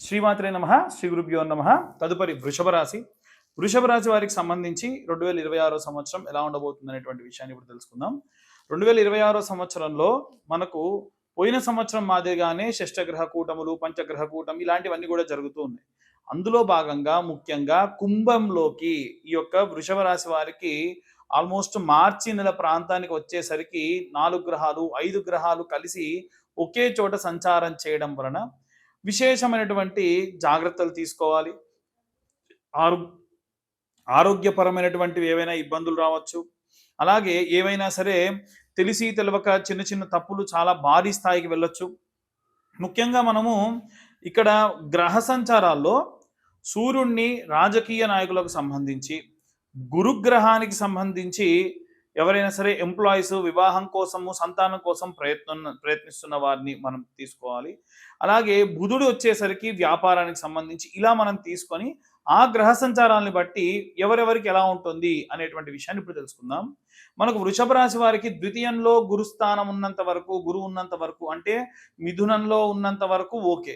శ్రీమాత్రే నమ శ్రీ గురుభ్యో నమ. తదుపరి వృషభ రాశి. వృషభ రాశి వారికి సంబంధించి 2026 సంవత్సరం ఎలా ఉండబోతుంది అనేటువంటి విషయాన్ని ఇప్పుడు తెలుసుకుందాం. 2026 సంవత్సరంలో మనకు పోయిన సంవత్సరం మాదిరిగానే షష్టగ్రహ కూటములు, పంచగ్రహ కూటం ఇలాంటివన్నీ కూడా జరుగుతూ ఉన్నాయి. అందులో భాగంగా ముఖ్యంగా కుంభంలోకి ఈ యొక్క వృషభ రాశి వారికి ఆల్మోస్ట్ మార్చి నెల ప్రాంతానికి వచ్చేసరికి 4 గ్రహాలు 5 గ్రహాలు కలిసి ఒకే చోట సంచారం చేయడం వలన విశేషమైనటువంటి జాగ్రత్తలు తీసుకోవాలి. ఆరోగ్యపరమైనటువంటివి ఏవైనా ఇబ్బందులు రావచ్చు. అలాగే ఏవైనా సరే తెలిసి తెలవక చిన్న చిన్న తప్పులు చాలా భారీ స్థాయికి వెళ్ళొచ్చు. ముఖ్యంగా మనము ఇక్కడ గ్రహ సంచారాల్లో సూర్యుడిని రాజకీయ నాయకులకు సంబంధించి, గురుగ్రహానికి సంబంధించి ఎవరైనా సరే ఎంప్లాయీస్ వివాహం కోసము, సంతానం కోసం ప్రయత్నిస్తున్న వారిని మనం తీసుకోవాలి. అలాగే బుధుడు వచ్చేసరికి వ్యాపారానికి సంబంధించి ఇలా మనం తీసుకొని ఆ గ్రహ సంచారాన్ని బట్టి ఎవరెవరికి ఎలా ఉంటుంది అనేటువంటి విషయాన్ని ఇప్పుడు తెలుసుకుందాం. మనకు వృషభ రాశి వారికి ద్వితీయంలో గురుస్థానం ఉన్నంత వరకు, గురువు ఉన్నంత వరకు, అంటే మిథునంలో ఉన్నంత వరకు ఓకే.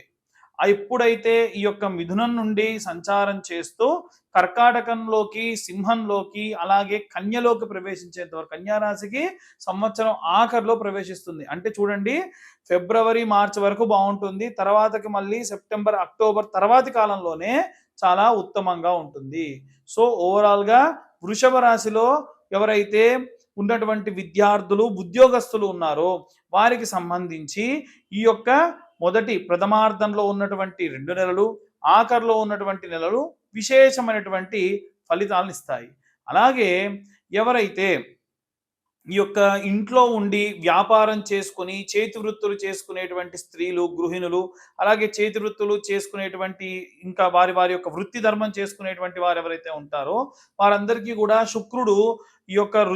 ఎప్పుడైతే ఈ యొక్క మిథునం నుండి సంచారం చేస్తూ కర్కాటకంలోకి, సింహంలోకి, అలాగే కన్యలోకి ప్రవేశించేంత వరకు, కన్యారాశికి సంవత్సరం ఆఖరిలో ప్రవేశిస్తుంది. అంటే చూడండి, ఫిబ్రవరి మార్చి వరకు బాగుంటుంది. తర్వాతకి మళ్ళీ సెప్టెంబర్ అక్టోబర్ తర్వాతి కాలంలోనే చాలా ఉత్తమంగా ఉంటుంది. సో ఓవరాల్గా వృషభ రాశిలో ఎవరైతే ఉన్నటువంటి విద్యార్థులు, ఉద్యోగస్తులు ఉన్నారో వారికి సంబంధించి ఈ యొక్క మొదటి ప్రథమార్థంలో ఉన్నటువంటి 2 నెలలు, ఆఖరిలో ఉన్నటువంటి నెలలు విశేషమైనటువంటి ఫలితాలను ఇస్తాయి. అలాగే ఎవరైతే ఈ యొక్క ఇంట్లో ఉండి వ్యాపారం చేసుకుని చేతి వృత్తులు చేసుకునేటువంటి స్త్రీలు, గృహిణులు, అలాగే చేతి వృత్తులు చేసుకునేటువంటి ఇంకా వారి వారి యొక్క వృత్తి ధర్మం చేసుకునేటువంటి వారు ఎవరైతే ఉంటారో వారందరికీ కూడా శుక్రుడు ఈ యొక్క